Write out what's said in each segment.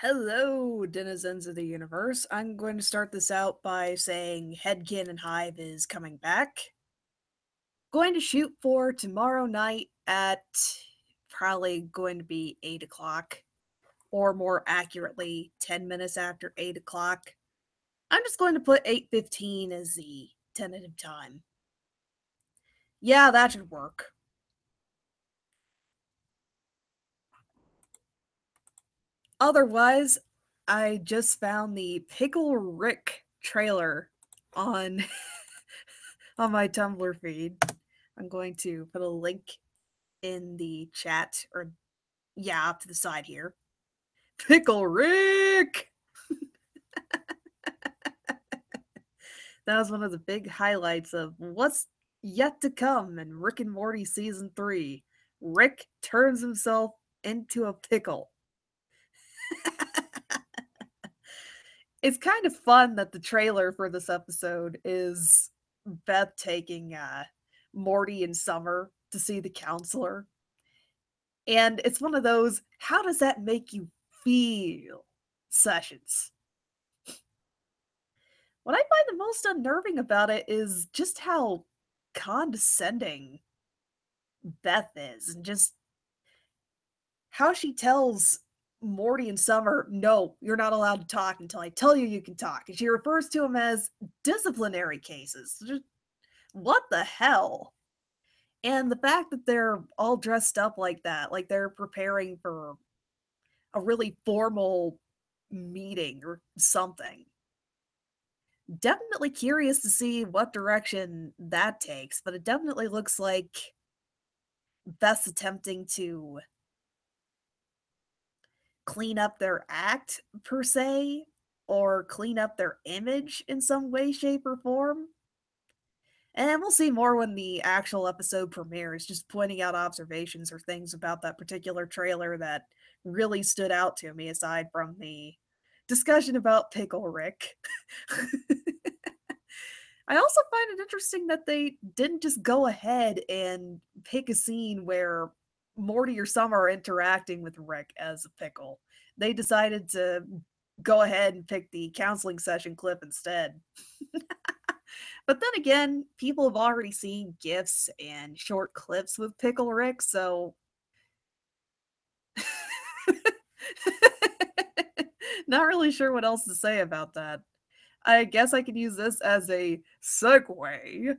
Hello, denizens of the universe. I'm going to start this out by saying Headkin and Hive is coming back. Going to shoot for tomorrow night at probably going to be 8 o'clock, or more accurately, 10 minutes after 8 o'clock. I'm just going to put 8:15 as the tentative time. Yeah, that should work. Otherwise, I just found the Pickle Rick trailer on on my Tumblr feed. I'm going to put a link in the chat, or yeah, up to the side here. Pickle Rick! That was one of the big highlights of what's yet to come in Rick and Morty Season 3. Rick turns himself into a pickle. It's kind of fun that the trailer for this episode is Beth taking Morty and Summer to see the counselor. And it's one of those, how does that make you feel sessions? What I find the most unnerving about it is just how condescending Beth is, and just how she tells Morty and Summer, no, you're not allowed to talk until I tell you you can talk. And she refers to them as disciplinary cases. Just, what the hell? And the fact that they're all dressed up like that, like they're preparing for a really formal meeting or something. Definitely curious to see what direction that takes, but it definitely looks like Beth's attempting to clean up their act, per se, or clean up their image in some way, shape, or form. And we'll see more when the actual episode premieres, just pointing out observations or things about that particular trailer that really stood out to me, aside from the discussion about Pickle Rick. I also find it interesting that they didn't just go ahead and pick a scene where Morty or Summer are interacting with Rick as a pickle. They decided to go ahead and pick the counseling session clip instead. But then again, people have already seen GIFs and short clips with Pickle Rick, so not really sure what else to say about that. I guess I could use this as a segue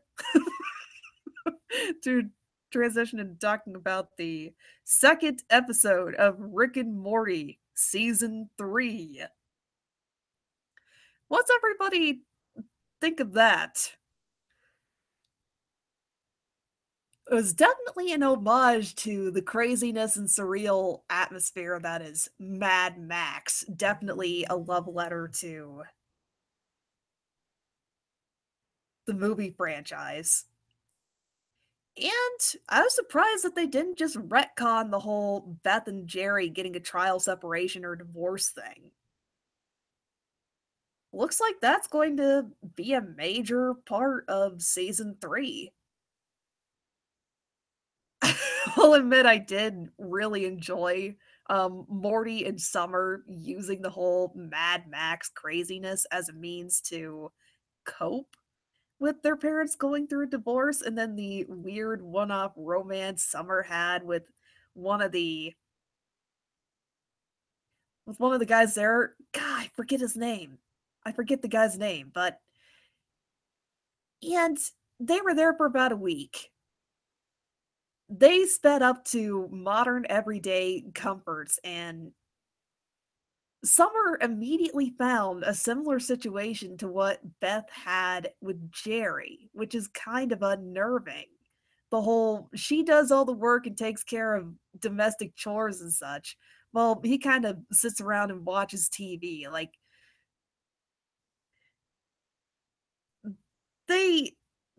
to transition into talking about the second episode of Rick and Morty Season 3. What's everybody think of that? It was definitely an homage to the craziness and surreal atmosphere that is Mad Max. Definitely a love letter to the movie franchise. And I was surprised that they didn't just retcon the whole Beth and Jerry getting a trial separation or divorce thing. Looks like that's going to be a major part of season 3. I'll admit I did really enjoy Morty and Summer using the whole Mad Max craziness as a means to cope with their parents going through a divorce, and then the weird one-off romance Summer had one of the one of the guys there. God, I forget his name. I forget the guy's name, but and they were there for about a week. They sped up to modern everyday comforts, and Summer immediately found a similar situation to what Beth had with Jerry, which is kind of unnerving. The whole she does all the work and takes care of domestic chores and such. Well, he kind of sits around and watches TV. Like they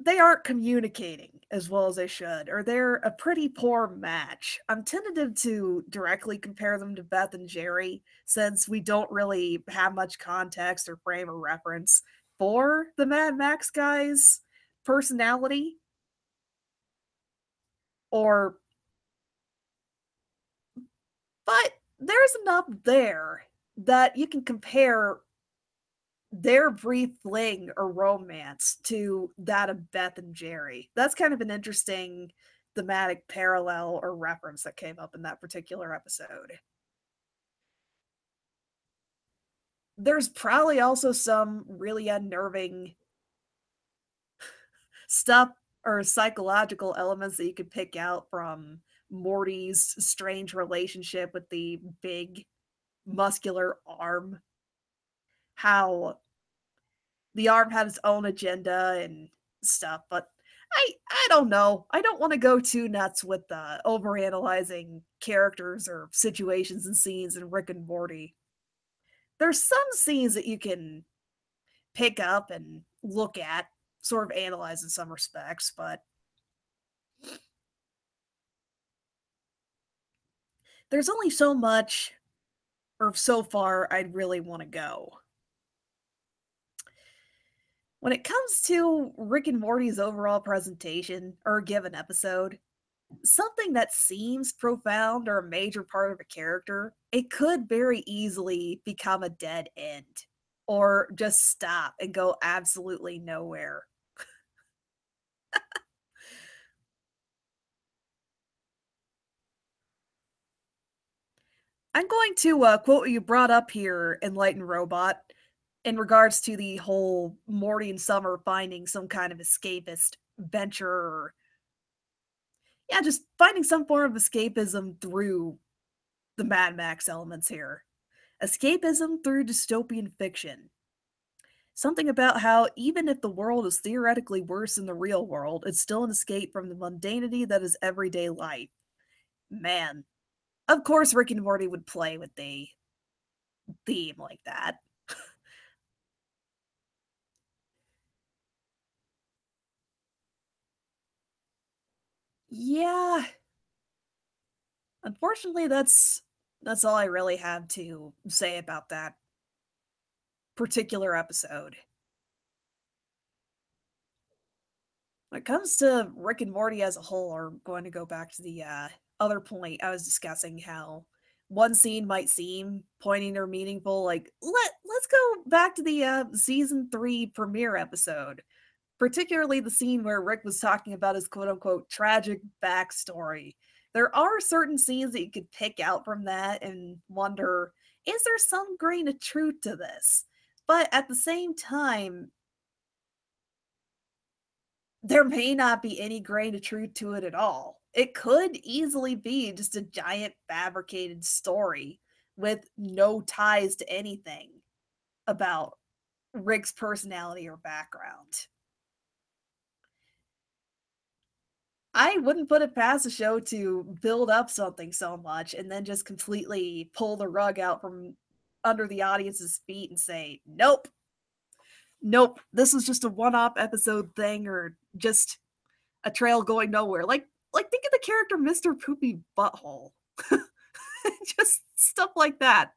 they aren't communicating as well as they should, or they're a pretty poor match. I'm tentative to directly compare them to Beth and Jerry, since we don't really have much context or frame of reference for the Mad Max guy's personality, or but there's enough there that you can compare their brief fling or romance to that of Beth and Jerry. That's kind of an interesting thematic parallel or reference that came up in that particular episode. There's probably also some really unnerving stuff or psychological elements that you could pick out from Morty's strange relationship with the big muscular arm. How the arm had its own agenda and stuff, but I don't know. I don't want to go too nuts with overanalyzing characters or situations and scenes in Rick and Morty. There's some scenes that you can pick up and look at, sort of analyze in some respects, but there's only so much or so far I'd really want to go. When it comes to Rick and Morty's overall presentation or a given episode, something that seems profound or a major part of a character, it could very easily become a dead end or just stop and go absolutely nowhere. I'm going to quote what you brought up here, Enlightened Robot, in regards to the whole Morty and Summer finding some kind of escapist venture or, yeah, just finding some form of escapism through the Mad Max elements here. Escapism through dystopian fiction. Something about how even if the world is theoretically worse than the real world, it's still an escape from the mundanity that is everyday life. Man, of course Rick and Morty would play with the theme like that. Yeah, unfortunately that's all I really have to say about that particular episode. When it comes to Rick and Morty as a whole, or going to go back to the other point I was discussing, how one scene might seem poignant or meaningful. Like let's go back to the season 3 premiere episode, particularly the scene where Rick was talking about his quote unquote tragic backstory. There are certain scenes that you could pick out from that and wonder, is there some grain of truth to this? But at the same time, there may not be any grain of truth to it at all. It could easily be just a giant fabricated story with no ties to anything about Rick's personality or background. I wouldn't put it past the show to build up something so much and then just completely pull the rug out from under the audience's feet and say, nope, nope, this was just a one off episode thing or just a trail going nowhere. Like think of the character Mr. Poopy Butthole. Just stuff like that.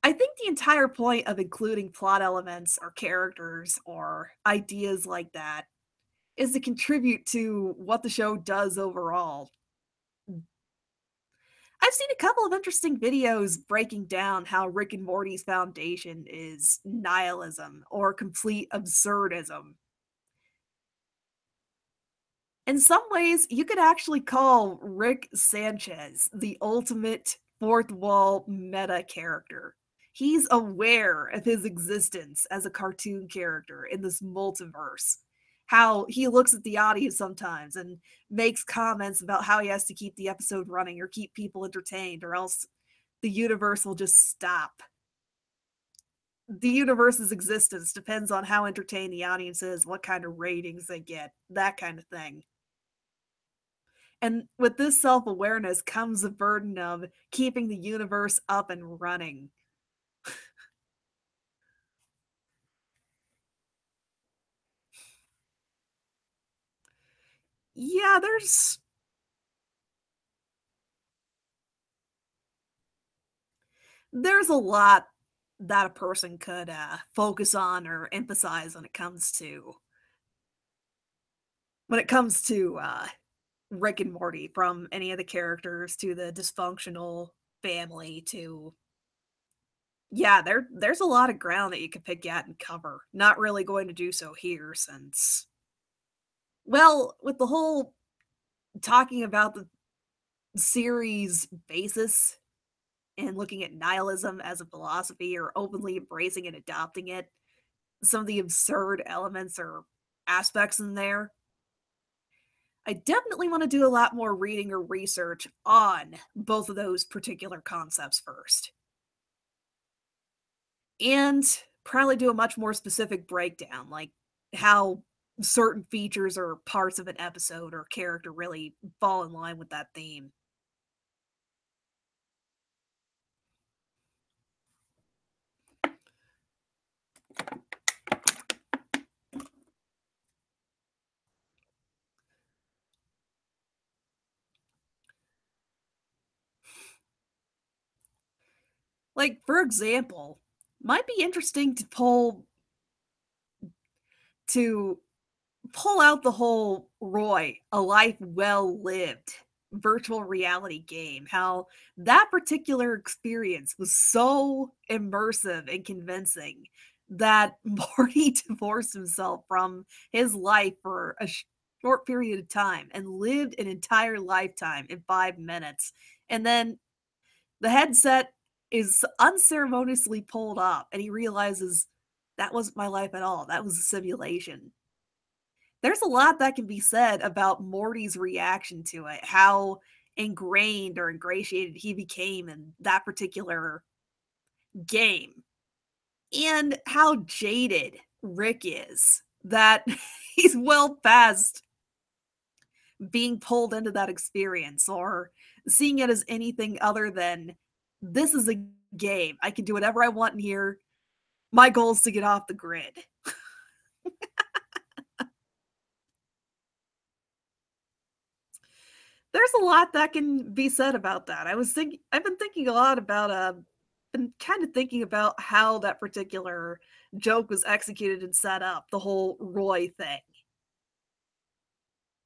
I think the entire point of including plot elements or characters or ideas like that is to contribute to what the show does overall. I've seen a couple of interesting videos breaking down how Rick and Morty's foundation is nihilism or complete absurdism. In some ways, you could actually call Rick Sanchez the ultimate fourth wall meta character. He's aware of his existence as a cartoon character in this multiverse. How he looks at the audience sometimes and makes comments about how he has to keep the episode running or keep people entertained, or else the universe will just stop. The universe's existence depends on how entertained the audience is, what kind of ratings they get, that kind of thing. And with this self awareness comes the burden of keeping the universe up and running. Yeah, there's a lot that a person could focus on or emphasize when it comes to Rick and Morty, from any of the characters to the dysfunctional family to yeah, there's a lot of ground that you could pick at and cover. Not really going to do so here since well, with the whole talking about the series basis and looking at nihilism as a philosophy or openly embracing and adopting it, some of the absurd elements or aspects in there, I definitely want to do a lot more reading or research on both of those particular concepts first. And probably do a much more specific breakdown, like how certain features or parts of an episode or character really fall in line with that theme. Like, for example, might be interesting to pull out the whole Roy, a life well lived virtual reality game. How that particular experience was so immersive and convincing that Morty divorced himself from his life for a short period of time and lived an entire lifetime in 5 minutes. And then the headset is unceremoniously pulled off, and he realizes that wasn't my life at all. That was a simulation. There's a lot that can be said about Morty's reaction to it, how ingrained or ingratiated he became in that particular game, and how jaded Rick is. That he's well past being pulled into that experience or seeing it as anything other than this is a game. I can do whatever I want in here. My goal is to get off the grid. There's a lot that can be said about that. I've been thinking a lot about been kind of thinking about how that particular joke was executed and set up, the whole Roy thing.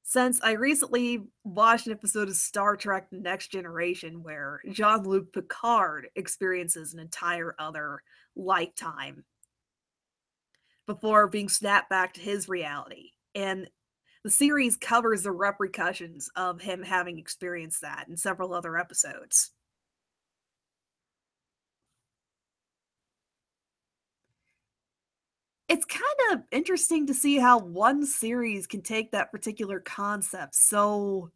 Since I recently watched an episode of Star Trek The Next Generation where Jean-Luc Picard experiences an entire other lifetime before being snapped back to his reality. And the series covers the repercussions of him having experienced that in several other episodes. It's kind of interesting to see how one series can take that particular concept so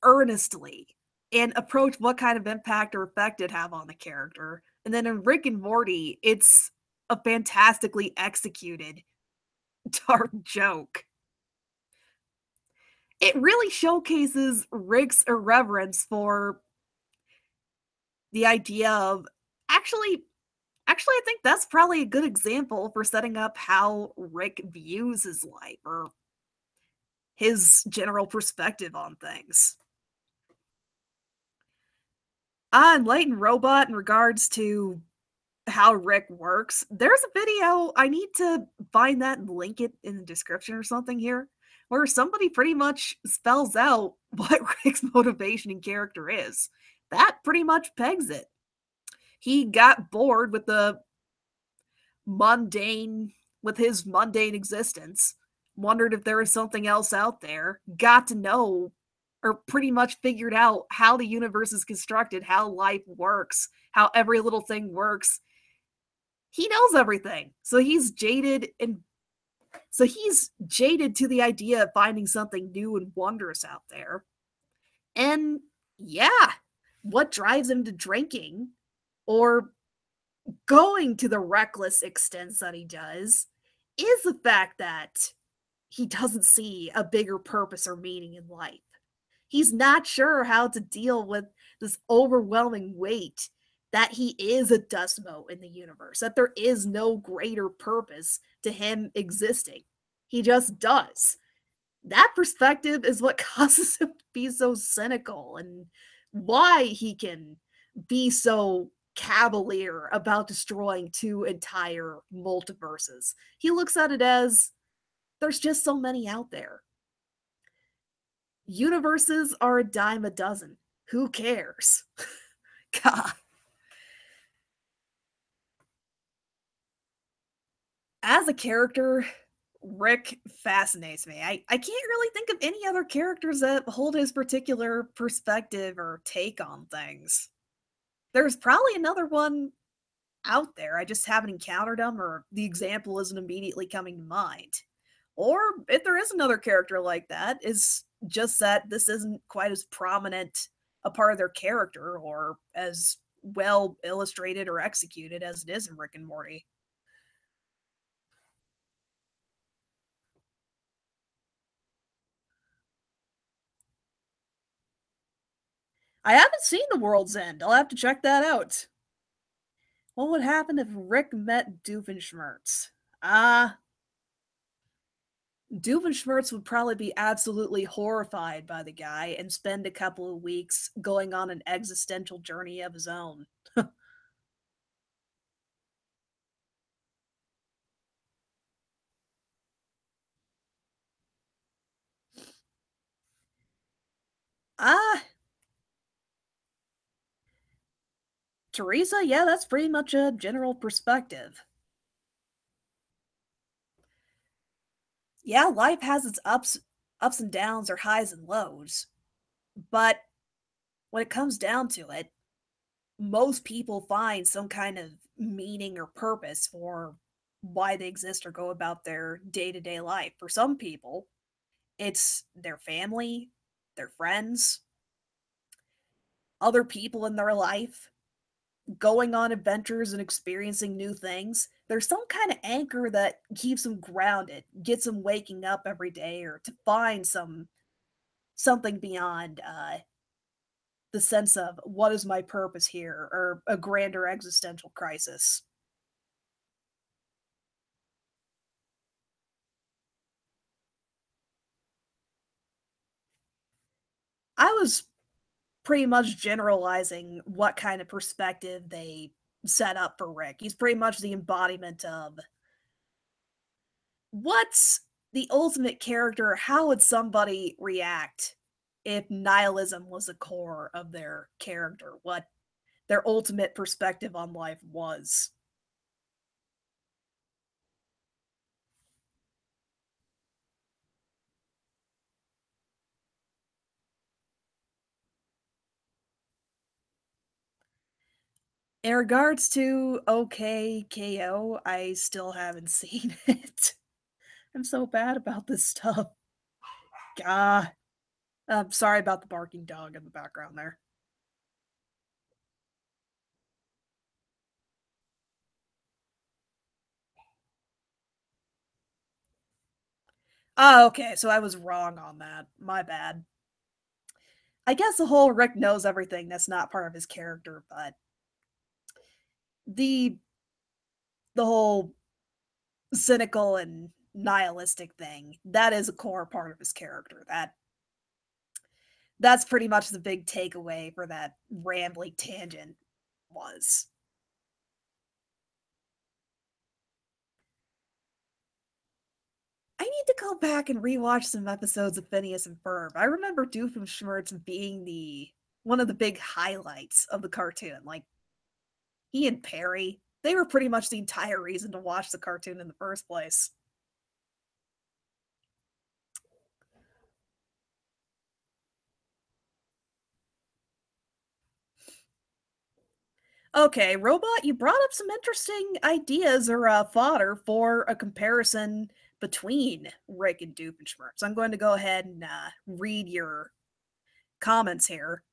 earnestly and approach what kind of impact or effect it have on the character. And then in Rick and Morty, it's a fantastically executed dark joke. It really showcases Rick's irreverence for the idea of actually I think that's probably a good example for setting up how Rick views his life or his general perspective on things. Enlightened Robot in regards to how Rick works, there's a video. I need to find that and link it in the description or something here, where somebody pretty much spells out what Rick's motivation and character is. That pretty much pegs it. He got bored mundane with his mundane existence, wondered if there was something else out there, got to know or pretty much figured out how the universe is constructed, how life works, how every little thing works. He knows everything. So he's jaded to the idea of finding something new and wondrous out there. And yeah, what drives him to drinking or going to the reckless extents that he does is the fact that he doesn't see a bigger purpose or meaning in life. He's not sure how to deal with this overwhelming weight that he is a dust mote in the universe, that there is no greater purpose to him existing. He just does. That perspective is what causes him to be so cynical and why he can be so cavalier about destroying two entire multiverses. He looks at it as there's just so many out there. Universes are a dime a dozen. Who cares? As a character, Rick fascinates me. I can't really think of any other characters that hold his particular perspective or take on things. There's probably another one out there. I just haven't encountered him, or the example isn't immediately coming to mind. Or if there is another character like that, is just that this isn't quite as prominent a part of their character or as well illustrated or executed as it is in Rick and Morty. I haven't seen The World's End. I'll have to check that out. What would happen if Rick met Doofenshmirtz? Ah, Doofenshmirtz would probably be absolutely horrified by the guy and spend a couple of weeks going on an existential journey of his own. Ah, Teresa, yeah, that's pretty much a general perspective. Yeah, life has its ups and downs or highs and lows, but when it comes down to it, most people find some kind of meaning or purpose for why they exist or go about their day-to-day life. For some people, it's their family, their friends, other people in their life, going on adventures and experiencing new things. There's some kind of anchor that keeps them grounded, gets them waking up every day or to find something beyond the sense of what is my purpose here or a grander existential crisis. I was pretty much generalizing what kind of perspective they set up for Rick. He's pretty much the embodiment of what's the ultimate character. How would somebody react if nihilism was the core of their character? What their ultimate perspective on life was. In regards to OKKO, I still haven't seen it. I'm so bad about this stuff. Ah, I'm sorry about the barking dog in the background there. Oh, okay, so I was wrong on that. My bad. I guess the whole Rick knows everything that's not part of his character, but the the whole cynical and nihilistic thing, that is a core part of his character. That's pretty much the big takeaway for that rambling tangent was. I need to go back and rewatch some episodes of Phineas and Ferb. I remember Doofenshmirtz being the one of the big highlights of the cartoon. Like he and Perry, they were pretty much the entire reason to watch the cartoon in the first place. Okay, Robot, you brought up some interesting ideas or fodder for a comparison between Rick and Doofenshmirtz. I'm going to go ahead and read your comments here.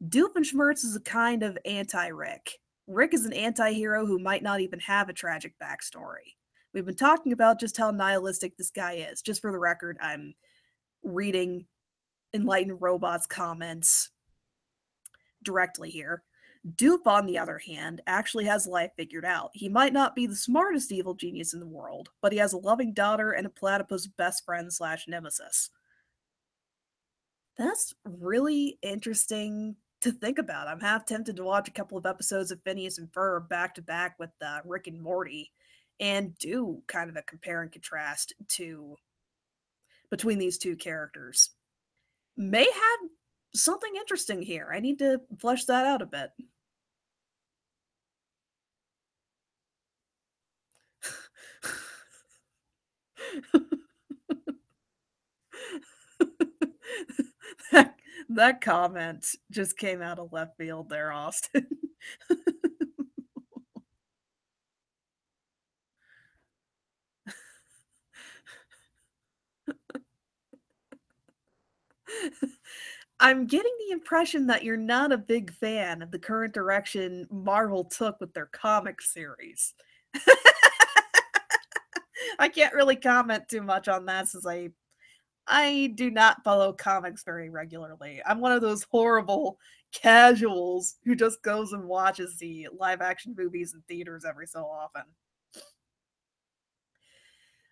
Doofenshmirtz is a kind of anti Rick. Rick is an anti hero who might not even have a tragic backstory. We've been talking about just how nihilistic this guy is. Just for the record, I'm reading Enlightened Robot's comments directly here. Dupe, on the other hand, actually has life figured out. He might not be the smartest evil genius in the world, but he has a loving daughter and a platypus best friend slash nemesis. That's really interesting to think about. I'm half tempted to watch a couple of episodes of Phineas and Ferb back to back with Rick and Morty and do kind of a compare and contrast to between these two characters. May have something interesting here. I need to flesh that out a bit. That that comment just came out of left field there, Austin. I'm getting the impression that you're not a big fan of the current direction Marvel took with their comic series. I can't really comment too much on that since I do not follow comics very regularly. I'm one of those horrible casuals who just goes and watches the live action movies in theaters every so often.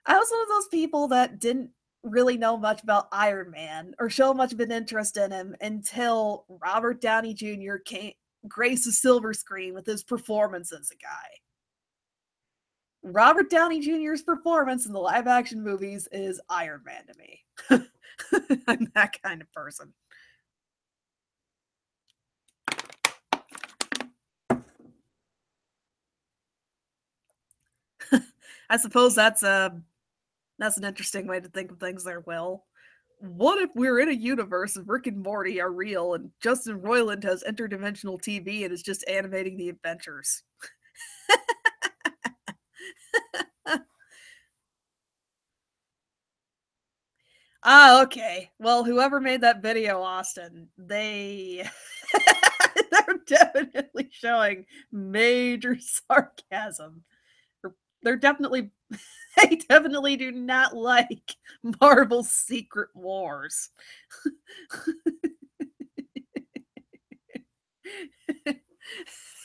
I was one of those people that didn't really know much about Iron Man or show much of an interest in him until Robert Downey Jr. came graced the silver screen with his performance as a guy. Robert Downey Jr.'s performance in the live action movies is Iron Man to me. I'm that kind of person. I suppose that's an interesting way to think of things there, Will. What if we're in a universe of Rick and Morty are real and Justin Roiland has interdimensional TV and is just animating the adventures? Ah, okay. Well, whoever made that video, Austin, they're definitely showing major sarcasm. They're definitely they definitely do not like Marvel's Secret Wars.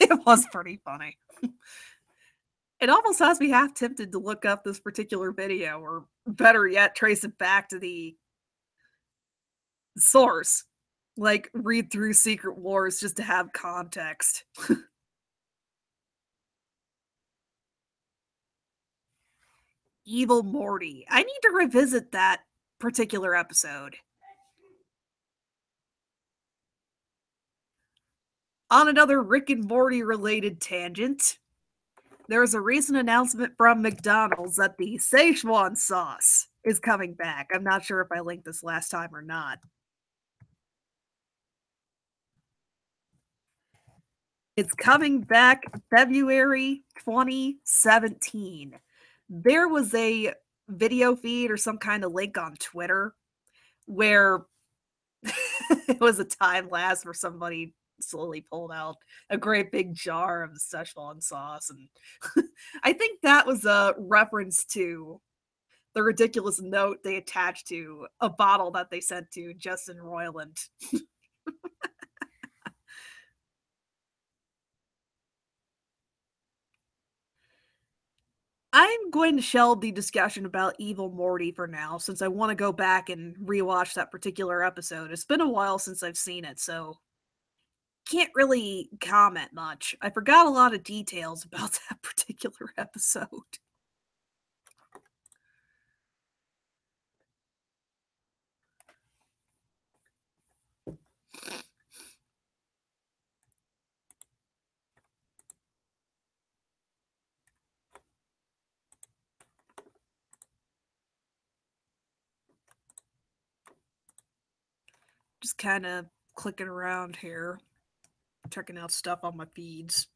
It was pretty funny. It almost has me half tempted to look up this particular video, or better yet, trace it back to the source. Like, read through Secret Wars just to have context. Evil Morty. I need to revisit that particular episode. On another Rick and Morty related tangent, there was a recent announcement from McDonald's that the Szechuan sauce is coming back. I'm not sure if I linked this last time or not. It's coming back February 2017. There was a video feed or some kind of link on Twitter where it was a time lapse where somebody slowly pulled out a great big jar of Szechuan sauce. And I think that was a reference to the ridiculous note they attached to a bottle that they sent to Justin Roiland. I'm going to shelve the discussion about Evil Morty for now, since I want to go back and rewatch that particular episode. It's been a while since I've seen it, so can't really comment much. I forgot a lot of details about that particular episode. Just kind of clicking around here, checking out stuff on my feeds.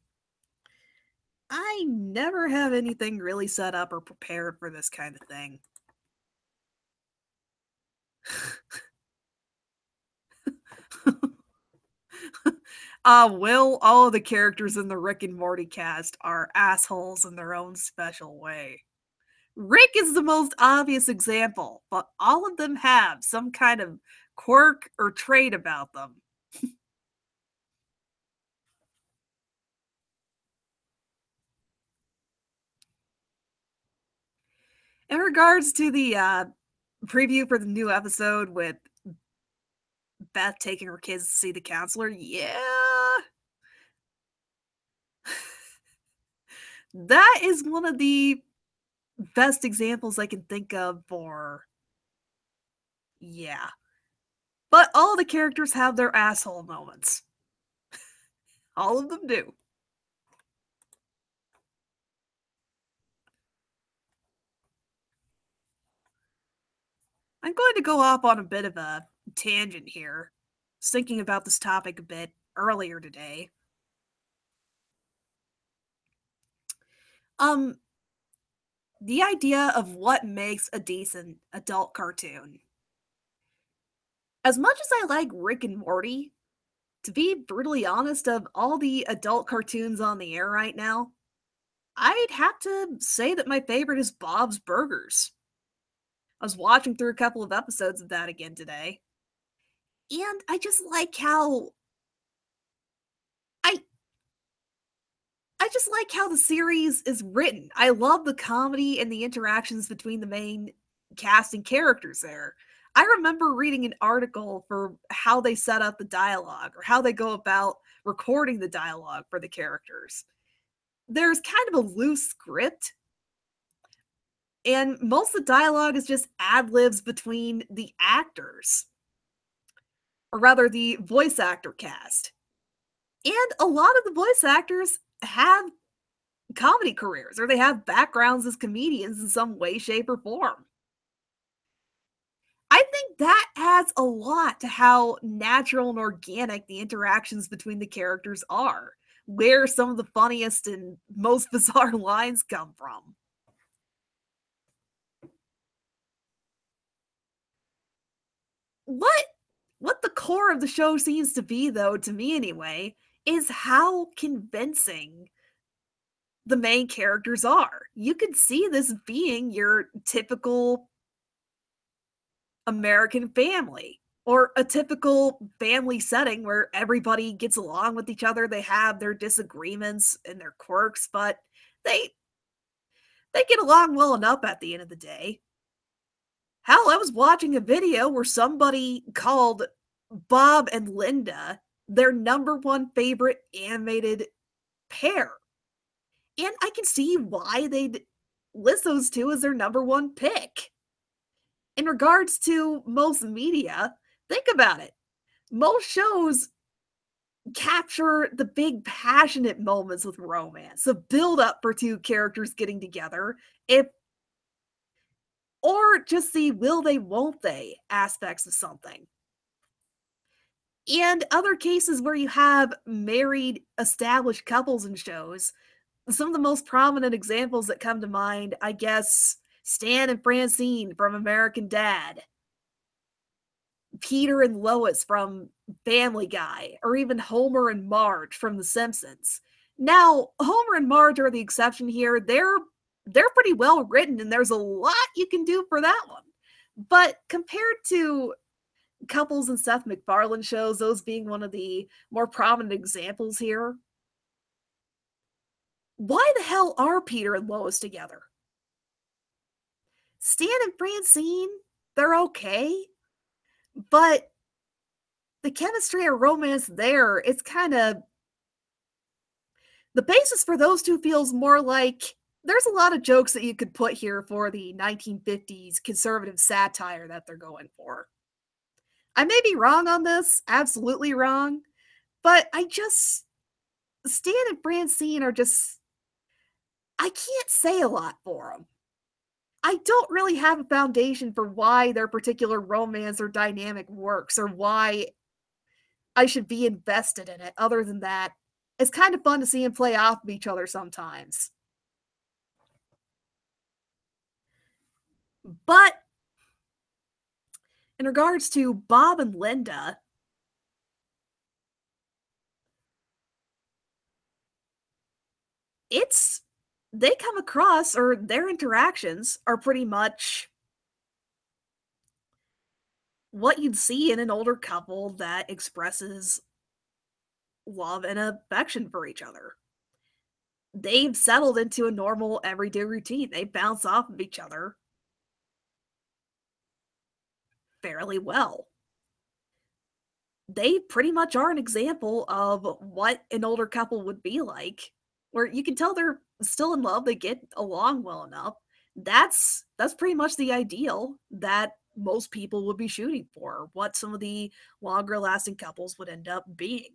I never have anything really set up or prepared for this kind of thing. Will, all of the characters in the Rick and Morty cast are assholes in their own special way. Rick is the most obvious example, but all of them have some kind of quirk or trait about them. In regards to the preview for the new episode with Beth taking her kids to see the counselor, yeah, that is one of the best examples I can think of for, yeah. But all the characters have their asshole moments. All of them do. I'm going to go off on a bit of a tangent here. I was thinking about this topic a bit earlier today. Um, the idea of what makes a decent adult cartoon. As much as I like Rick and Morty, to be brutally honest, of all the adult cartoons on the air right now, I'd have to say that my favorite is Bob's Burgers. I was watching through a couple of episodes of that again today, and I just like how I I just like how the series is written. I love the comedy and the interactions between the main cast and characters there. I remember reading an article for how they set up the dialogue or how they go about recording the dialogue for the characters. There's kind of a loose script, and most of the dialogue is just ad libs between the actors, or rather, the voice actor cast. And a lot of the voice actors have comedy careers or they have backgrounds as comedians in some way, shape, or form. I think that adds a lot to how natural and organic the interactions between the characters are, where some of the funniest and most bizarre lines come from. What what the core of the show seems to be though, to me anyway, is how convincing the main characters are. You could see this being your typical American family or a typical family setting where everybody gets along with each other. They have their disagreements and their quirks, but they they get along well enough at the end of the day. Hell, I was watching a video where somebody called Bob and Linda their number one favorite animated pair. And I can see why they'd list those two as their number one pick. In regards to most media, think about it. Most shows capture the big passionate moments with romance, the build up for two characters getting together, if or just the will they won't they aspects of something. And other cases where you have married established couples in shows, some of the most prominent examples that come to mind, I guess, Stan and Francine from American Dad, Peter and Lois from Family Guy, or even Homer and Marge from The Simpsons. Now, Homer and Marge are the exception here. They're pretty well written and there's a lot you can do for that one. But compared to Couples and Seth MacFarlane shows, those being one of the more prominent examples here, why the hell are Peter and Lois together? Stan and Francine, they're okay, but the chemistry or romance there, it's kind of the basis for those two feels more like there's a lot of jokes that you could put here for the 1950s conservative satire that they're going for. I may be wrong on this, absolutely wrong, but I just Stan and Francine are just I can't say a lot for them. I don't really have a foundation for why their particular romance or dynamic works or why I should be invested in it other than that. It's kind of fun to see them play off of each other sometimes. But in regards to Bob and Linda, it's they come across or their interactions are pretty much what you'd see in an older couple that expresses love and affection for each other. They've settled into a normal everyday routine. They bounce off of each other fairly well. They pretty much are an example of what an older couple would be like, where you can tell they're still in love, they get along well enough. That's pretty much the ideal that most people would be shooting for, what some of the longer lasting couples would end up being.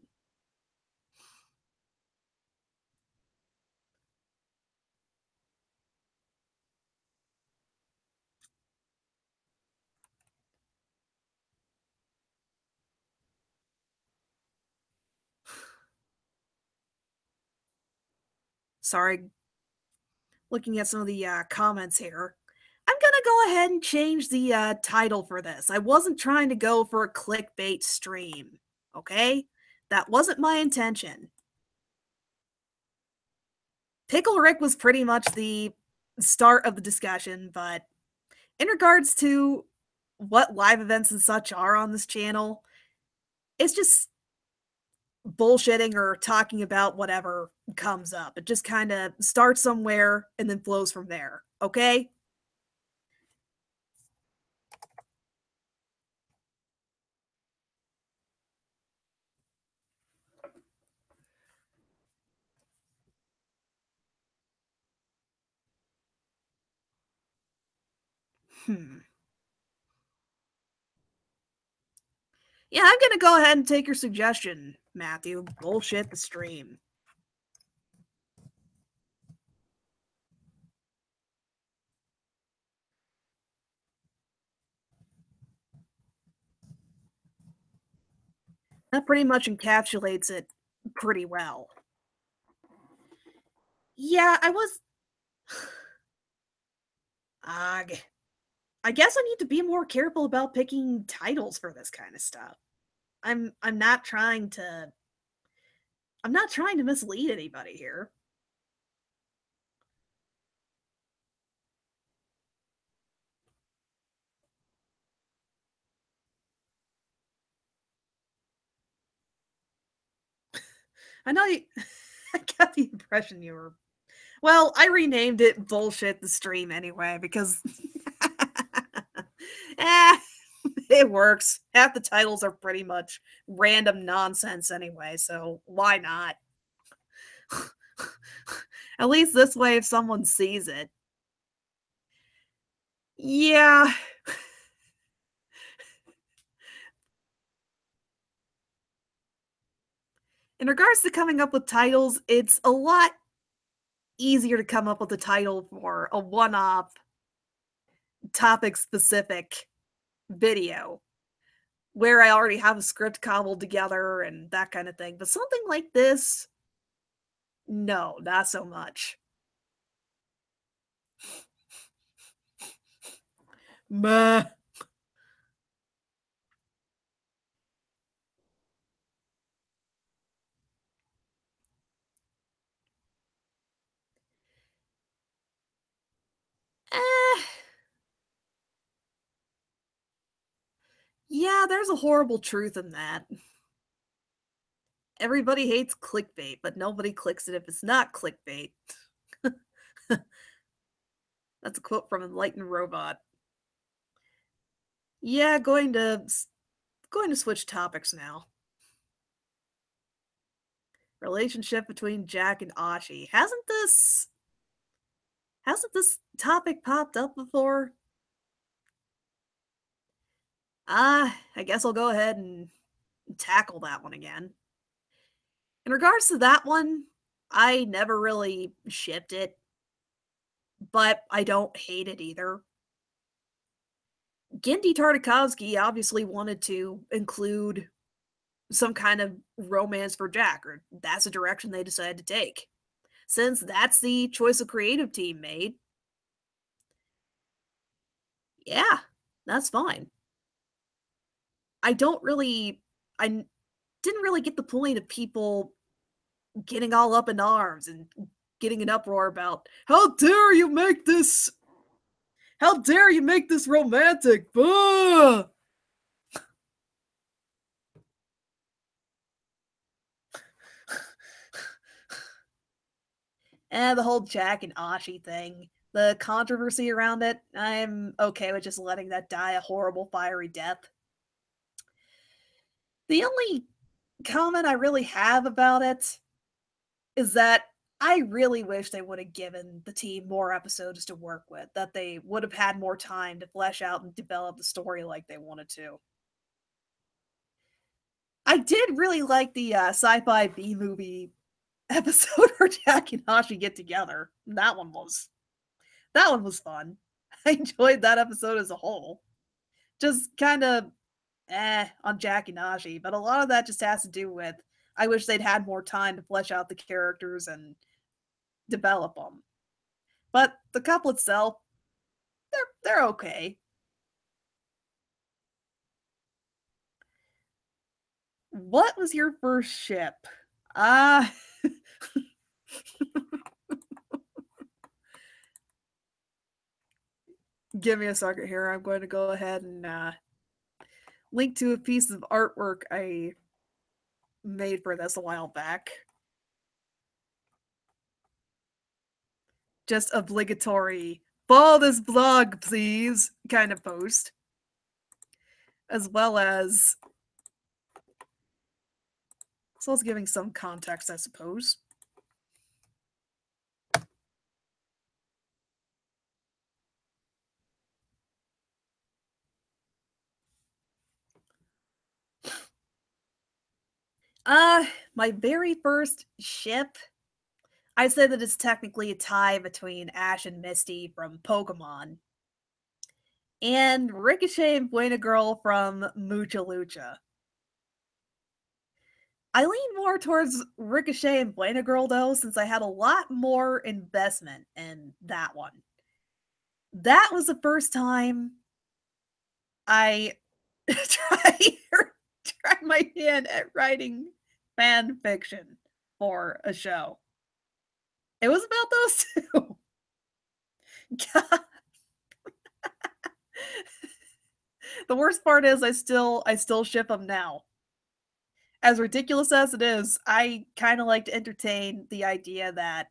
Sorry, looking at some of the comments here. I'm gonna go ahead and change the title for this. I wasn't trying to go for a clickbait stream, okay? That wasn't my intention. Pickle Rick was pretty much the start of the discussion, but in regards to what live events and such are on this channel, it's just bullshitting or talking about whatever comes up. It just kind of starts somewhere and then flows from there, okay? Hmm. Yeah, I'm gonna go ahead and take your suggestion, Matthew. Bullshit the stream. That pretty much encapsulates it pretty well. Yeah, I was. Ugh. I guess I need to be more careful about picking titles for this kind of stuff. I'm not trying to I'm not trying to mislead anybody here. I know you I got the impression you were. Well, I renamed it Bullshit the Stream anyway because eh, it works. Half the titles are pretty much random nonsense anyway, so why not? At least this way, if someone sees it. Yeah. In regards to coming up with titles, it's a lot easier to come up with a title for a one off topic specific video where I already have a script cobbled together and that kind of thing. But something like this, no, not so much. Meh. Eh, yeah, there's a horrible truth in that. Everybody hates clickbait, but nobody clicks it if it's not clickbait. That's a quote from Enlightened Robot. Yeah, going to switch topics now. Relationship between Jack and Ashi. Hasn't this topic popped up before? I guess I'll go ahead and tackle that one again. In regards to that one, I never really shipped it, but I don't hate it either. Genndy Tartakovsky obviously wanted to include some kind of romance for Jack, or that's the direction they decided to take. Since that's the choice the creative team made, yeah, that's fine. I don't really, I didn't really get the point of people getting all up in arms and getting an uproar about how dare you make this romantic? Bah! And the whole Jack and Ashi thing, the controversy around it, I'm okay with just letting that die a horrible, fiery death. The only comment I really have about it is that I really wish they would have given the team more episodes to work with, that they would have had more time to flesh out and develop the story like they wanted to. I did really like the sci-fi B movie episode where Jack and Hashi get together. That one was fun. I enjoyed that episode as a whole. Just kind of on Jack and Hashi, but a lot of that just has to do with I wish they'd had more time to flesh out the characters and develop them. But the couple itself, they're okay. What was your first ship? Ah, give me a second here. I'm going to go ahead and link to a piece of artwork I made for this a while back. Just obligatory follow this blog, please kind of post. As well as giving some context, I suppose. My very first ship, I'd say that it's technically a tie between Ash and Misty from Pokemon and Ricochet and Buena Girl from Mucha Lucha. I lean more towards Ricochet and Buena Girl though, since I had a lot more investment in that one. That was the first time I try my hand at writing fan fiction for a show. It was about those two. God. The worst part is I still ship them now. As ridiculous as it is, I kind of like to entertain the idea that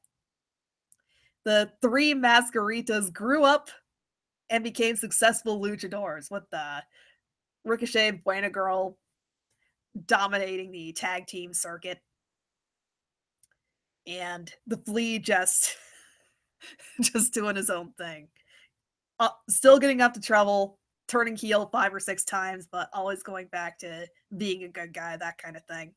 the three Mascaritas grew up and became successful luchadors, with the Ricochet and Buena Girl dominating the tag team circuit, and the Flea just just doing his own thing. Still getting up to trouble, turning heel 5 or 6 times, but always going back to being a good guy, that kind of thing.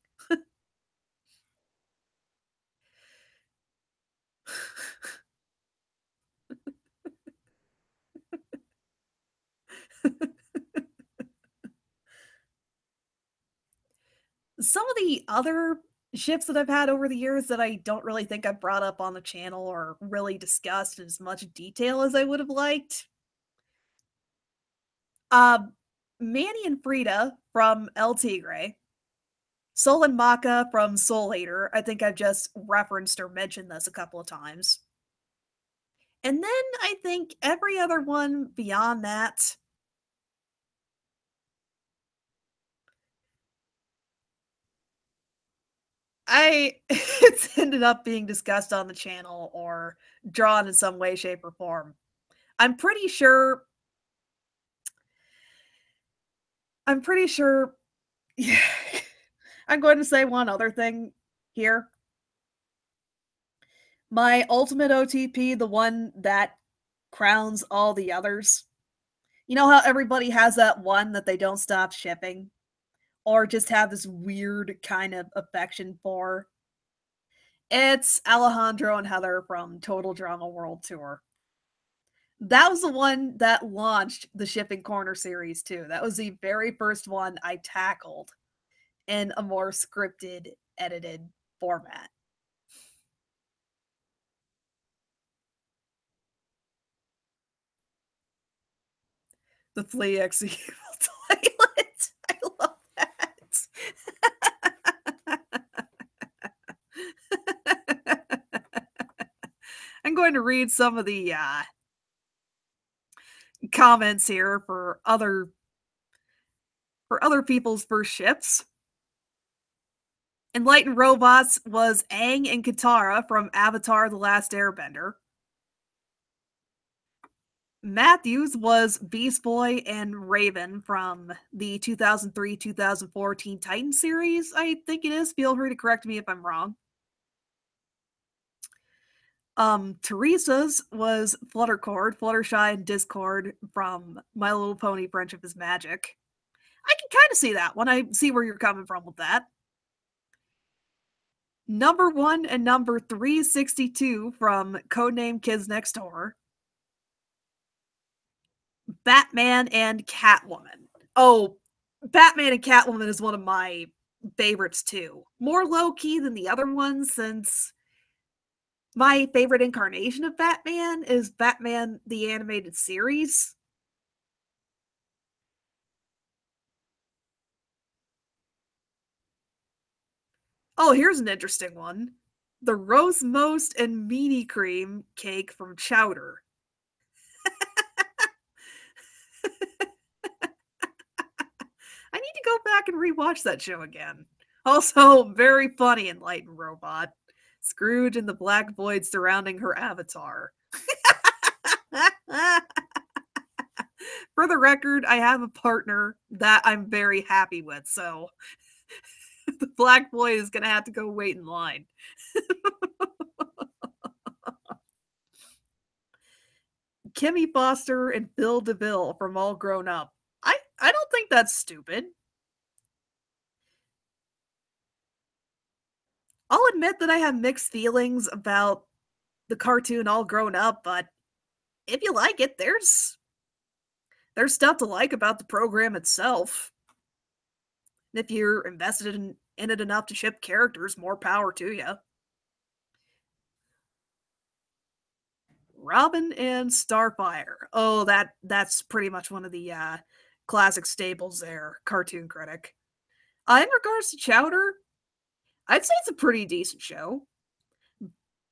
Some of the other ships that I've had over the years that I don't really think I've brought up on the channel or really discussed in as much detail as I would have liked. Uh, Manny and Frida from El Tigre, Sol and Maka from Soul Hater. I think I've just referenced or mentioned this a couple of times. And then I think every other one beyond that, it's ended up being discussed on the channel or drawn in some way, shape, or form. I'm pretty sure I'm pretty sure yeah. I'm going to say one other thing here. My ultimate OTP, the one that crowns all the others. You know how everybody has that one that they don't stop shipping or just have this weird kind of affection for? It's Alejandro and Heather from Total Drama World Tour. That was the one that launched the Shipping Corner series too. That was the very first one I tackled in a more scripted, edited format. The Flea X Evil Toilet. I love that. I'm going to read some of the comments here for other people's first ships. Enlightened Robots was Aang and Katara from Avatar The Last Airbender. Matthews was Beast Boy and Raven from the 2003-2004 Teen Titans series, I think it is. Feel free to correct me if I'm wrong. Teresa's was Fluttercord, Fluttershy, and Discord from My Little Pony Friendship is Magic. I can kind of see that one. I see where you're coming from with that. Number 1 and number 362 from Codename Kids Next Door. Batman and Catwoman. Oh, Batman and Catwoman is one of my favorites too. More low key than the other ones, since My favorite incarnation of Batman is Batman the Animated Series. Oh, here's an interesting one. The Rose Most and Meanie Cream cake from Chowder. I need to go back and rewatch that show again. Also, very funny Enlightened Robot. Scrooge and the black void surrounding her avatar. For the record, I have a partner that I'm very happy with, so the black void is gonna have to go wait in line. Kimmy Foster and Bill DeVille from All Grown Up. I don't think that's stupid. I'll admit that I have mixed feelings about the cartoon All Grown Up, but if you like it, there's stuff to like about the program itself. If you're invested in it enough to ship characters, more power to you. Robin and Starfire. Oh, that's pretty much one of the classic staples there, Cartoon Critic. In regards to Chowder, I'd say it's a pretty decent show.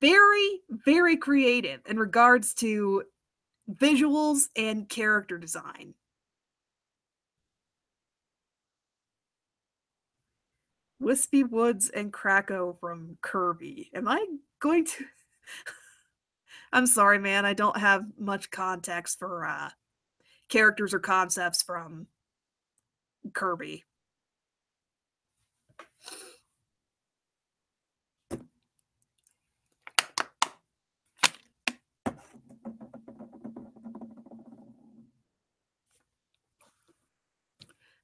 Very, very creative in regards to visuals and character design. Wispy Woods and Krakow from Kirby. Am I going to I'm sorry, man. I don't have much context for characters or concepts from Kirby.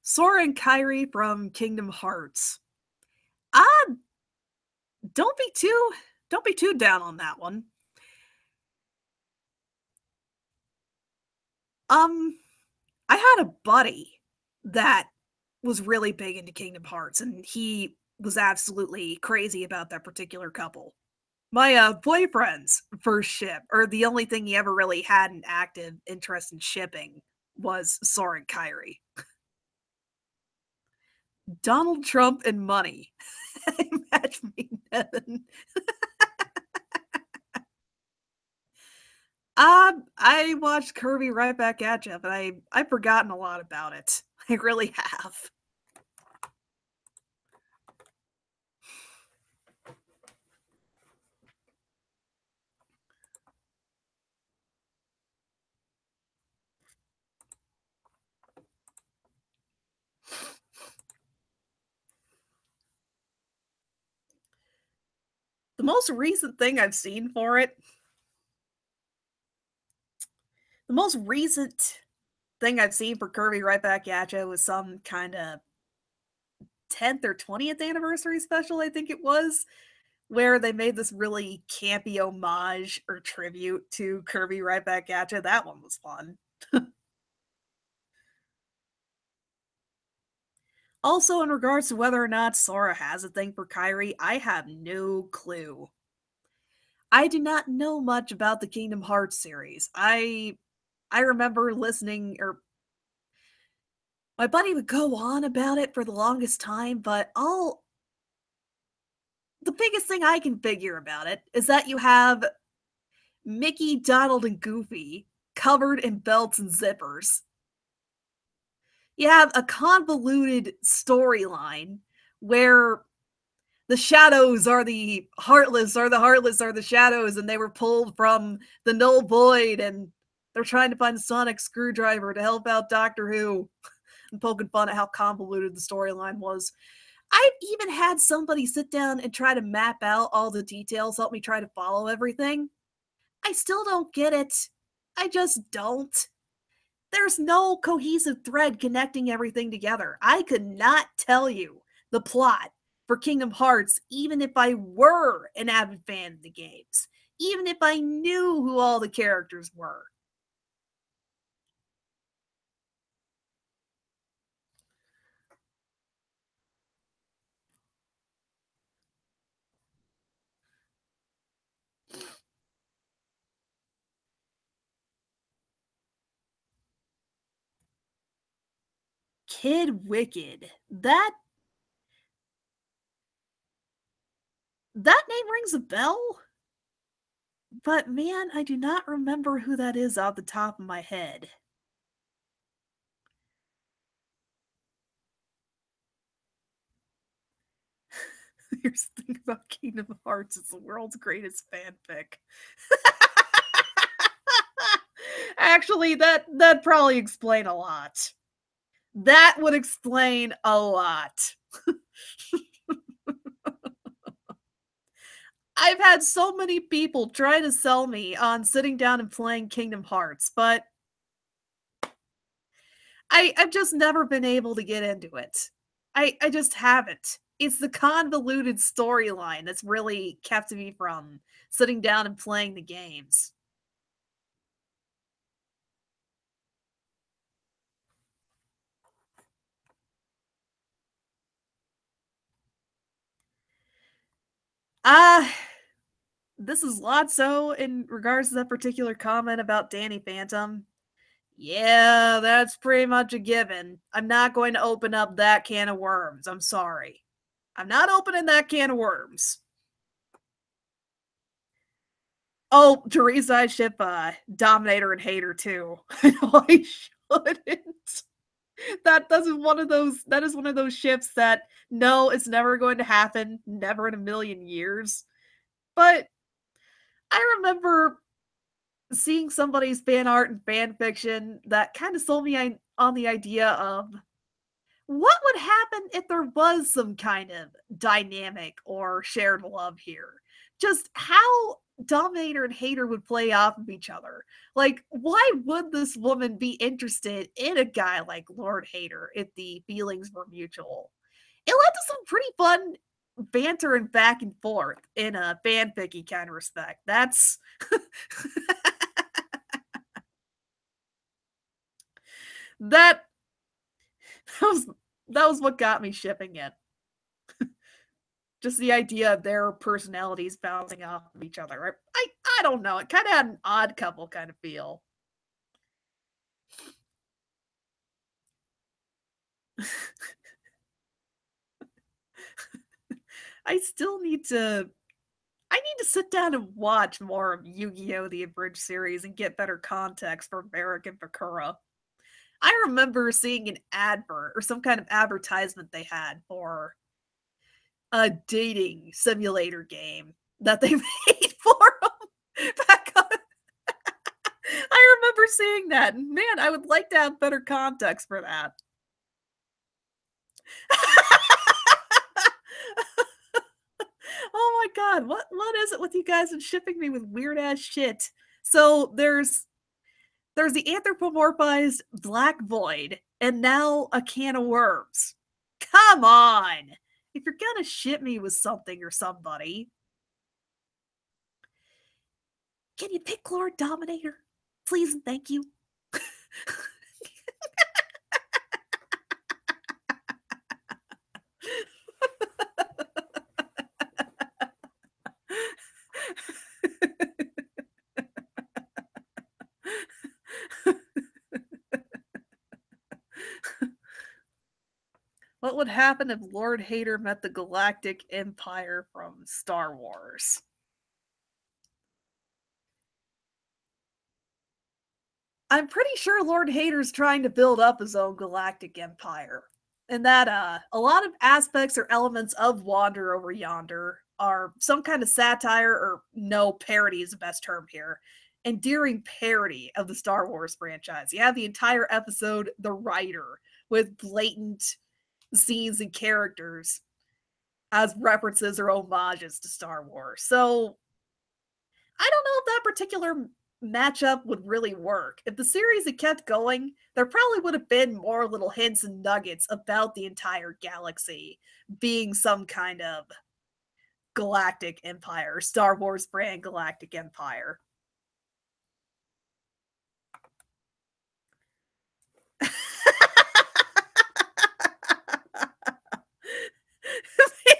Sora and Kairi from Kingdom Hearts. Ah, don't be too don't be too down on that one. Um, I had a buddy that was really big into Kingdom Hearts, and he was absolutely crazy about that particular couple. My boyfriend's first ship, or the only thing he ever really had an active interest in shipping, was Sora and Kyrie. Donald Trump and money. Match me, Nevin. I watched Kirby right back at you, but I've forgotten a lot about it. I really have. The most recent thing I've seen for it, the most recent thing I've seen for Kirby right back at you was some kind of 10th or 20th anniversary special, I think it was, where they made this really campy homage or tribute to Kirby right back at you. That one was fun. Also, in regards to whether or not Sora has a thing for Kyrie, I have no clue. I do not know much about the Kingdom Hearts series. I remember listening or my buddy would go on about it for the longest time, but all the biggest thing I can figure about it is that you have Mickey, Donald, and Goofy covered in belts and zippers. You have a convoluted storyline where the shadows are the heartless, or the heartless are the shadows, and they were pulled from the null void, and they're trying to find Sonic Screwdriver to help out Doctor Who. And poking fun at how convoluted the storyline was. I've even had somebody sit down and try to map out all the details, help me try to follow everything. I still don't get it. I just don't. There's no cohesive thread connecting everything together. I could not tell you the plot for Kingdom Hearts, even if I were an avid fan of the games, even if I knew who all the characters were. Kid Wicked. That name rings a bell, but man, I do not remember who that is off the top of my head. Here's the thing about Kingdom Hearts, it's the world's greatest fanfic. Actually, that'd probably explain a lot. That would explain a lot. I've had so many people try to sell me on sitting down and playing Kingdom Hearts, but I've just never been able to get into it. I just haven't. It's the convoluted storyline that's really kept me from sitting down and playing the games. Ah, this is Lotso in regards to that particular comment about Danny Phantom. Yeah, that's pretty much a given. I'm not going to open up that can of worms. I'm sorry. I'm not opening that can of worms. Oh, Teresa, I ship Dominator and Hater too. No, I shouldn't. That is one of those ships that no, it's never going to happen, never in a million years. But I remember seeing somebody's fan art and fan fiction that kind of sold me on the idea of what would happen if there was some kind of dynamic or shared love here? Just how Dominator and Hater would play off of each other. Like, why would this woman be interested in a guy like Lord Hater if the feelings were mutual? It led to some pretty fun banter and back and forth in a fanficky kind of respect. That's that that was that was what got me shipping it. Just the idea of their personalities bouncing off of each other. I don't know. It kind of had an odd couple kind of feel. I still need to. I need to sit down and watch more of Yu-Gi-Oh! The Abridged series and get better context for Varric and Bakura. I remember seeing an advert or some kind of advertisement they had for a dating simulator game that they made for them back on. I remember seeing that. Man, I would like to have better context for that. Oh my god, what is it with you guys and shipping me with weird ass shit? So there's the anthropomorphized black void and now a can of worms. Come on. If you're gonna ship me with something or somebody, can you pick Lord Dominator? Please and thank you. What would happen if Lord Hater met the Galactic Empire from Star Wars? I'm pretty sure Lord Hater's trying to build up his own galactic empire. And that a lot of aspects or elements of Wander Over Yonder are some kind of satire or no parody is the best term here. Endearing parody of the Star Wars franchise. You have the entire episode The Writer with blatant scenes and characters as references or homages to Star Wars. So I don't know if that particular matchup would really work. If the series had kept going, there probably would have been more little hints and nuggets about the entire galaxy being some kind of galactic empire, Star Wars brand galactic empire.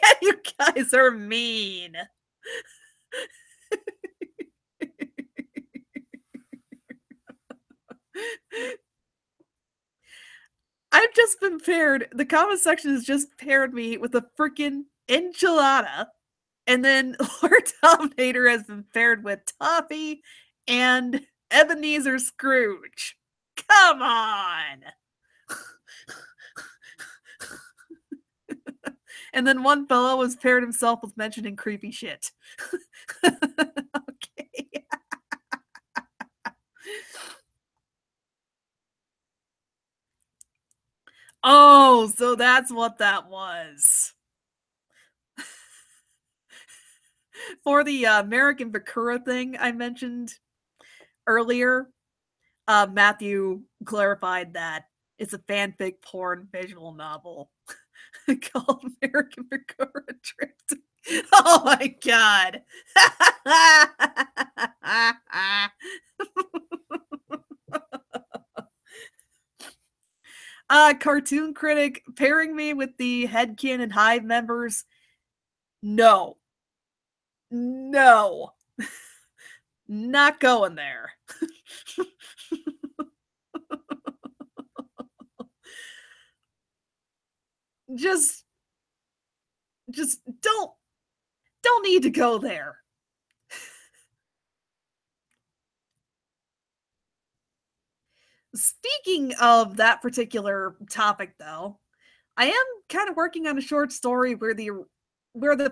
Man, you guys are mean. I've just been paired, the comment section has just paired me with a freaking enchilada. And then Lord Dominator has been paired with Toffee and Ebenezer Scrooge. Come on. And then one fellow has paired himself with mentioning creepy shit. Okay. Oh, so that's what that was. For the American Bakura thing I mentioned earlier, Matthew clarified that it's a fanfic porn visual novel called American Bakura Drift. Oh my god. Cartoon Critic pairing me with the Headcanon Hive members. No. No. Not going there. just just don't need to go there. Speaking of that particular topic though, I am kind of working on a short story where the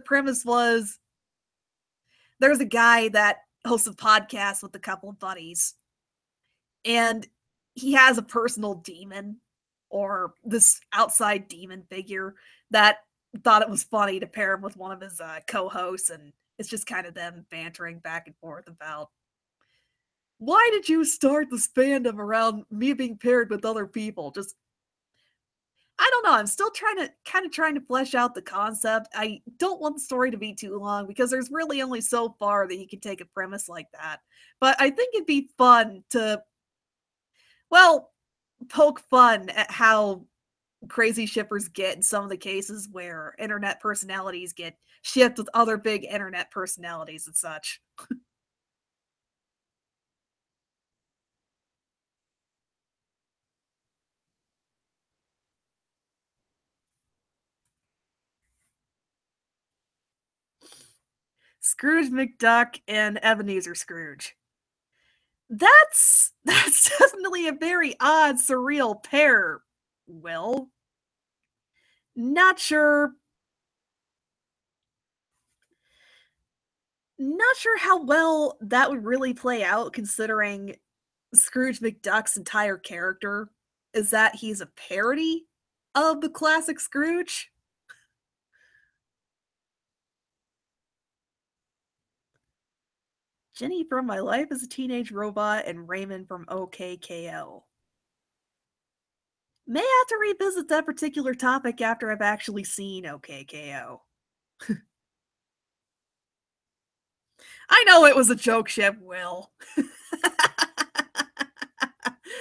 premise was there's a guy that hosts a podcast with a couple of buddies, and he has a personal demon or this outside demon figure that thought it was funny to pair him with one of his co-hosts, and it's just kind of them bantering back and forth about why did you start this fandom around me being paired with other people? Just I don't know. I'm still trying to flesh out the concept. I don't want the story to be too long because there's really only so far that you can take a premise like that. But I think it'd be fun to, well, poke fun at how crazy shippers get in some of the cases where internet personalities get shipped with other big internet personalities and such. Scrooge McDuck and Ebenezer Scrooge. That's definitely a very odd, surreal pair, Will. Not sure not sure how well that would really play out considering Scrooge McDuck's entire character is that he's a parody of the classic Scrooge. Jenny from My Life as a Teenage Robot and Raymond from OKKO. May have to revisit that particular topic after I've actually seen OKKO. I know it was a joke, Chef Will.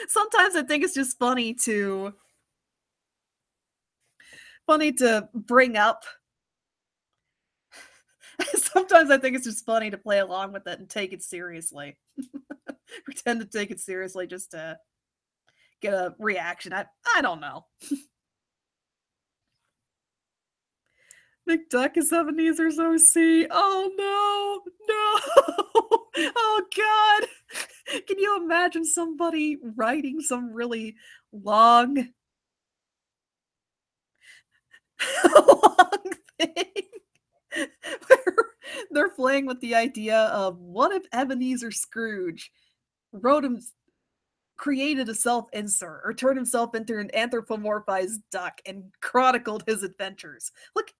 Sometimes I think it's just funny to bring up. Sometimes I think it's just funny to play along with it and take it seriously. Pretend to take it seriously just to get a reaction. I don't know. McDuck is Ebenezer's OC. Oh no, no. Oh god. Can you imagine somebody writing some really long long thing where they're playing with the idea of what if Ebenezer Scrooge wrote him created a self-insert or turned himself into an anthropomorphized duck and chronicled his adventures. Look,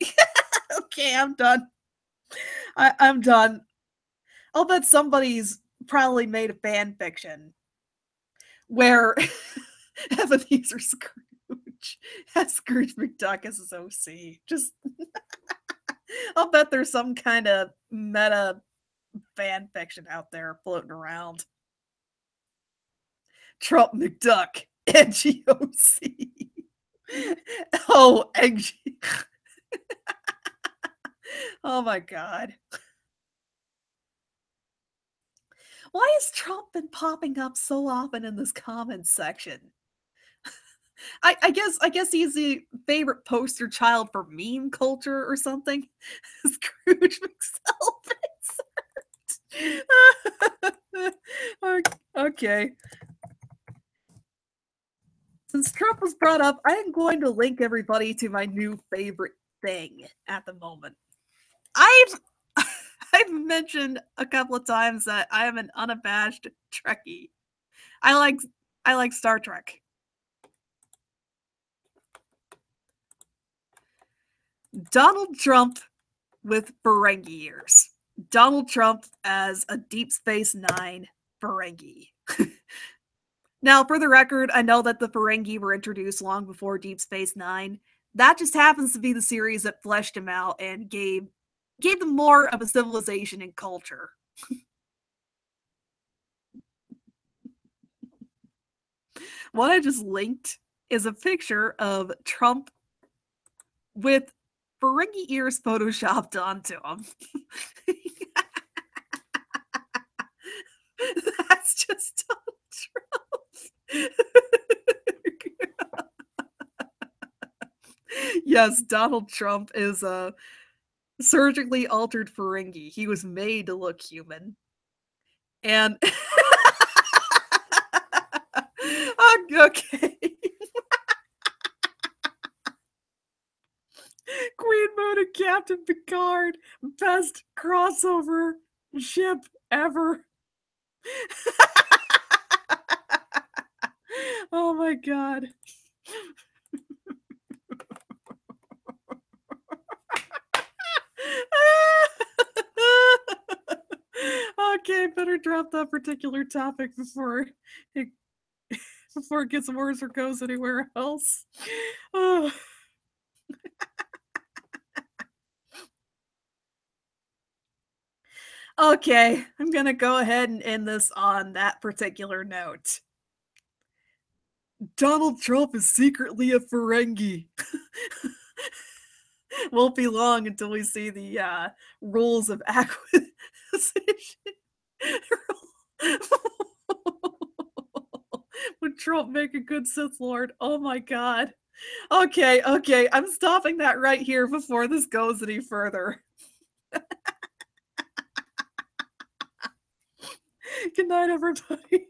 okay, I'm done. I'm done. I'll bet somebody's probably made a fan fiction where Ebenezer Scrooge has Scrooge McDuck as his OC. Just, I'll bet there's some kind of meta fan fiction out there floating around. Trump McDuck, NGOC. Oh, NG. Oh my god. Why has Trump been popping up so often in this comments section? I guess he's the favorite poster child for meme culture or something. Scrooge McSalvage. Okay. Since Trump was brought up, I am going to link everybody to my new favorite thing at the moment. I've I've mentioned a couple of times that I am an unabashed Trekkie. I like I like Star Trek. Donald Trump with Ferengi ears. Donald Trump as a Deep Space Nine Ferengi. Now, for the record, I know that the Ferengi were introduced long before Deep Space Nine. That just happens to be the series that fleshed them out and gave them more of a civilization and culture. What I just linked is a picture of Trump with Ferengi ears photoshopped onto him. That's just Donald Trump. Yes, Donald Trump is a surgically altered Ferengi. He was made to look human. And okay. Queen Moon and Captain Picard, best crossover ship ever. Oh my god. Okay, better drop that particular topic it before it gets worse or goes anywhere else. Oh. Okay, I'm gonna go ahead and end this on that particular note. Donald Trump is secretly a Ferengi. Won't be long until we see the rules of acquisition. Would Trump make a good Sith Lord? Oh my god. Okay, I'm stopping that right here before this goes any further. Good night, everybody.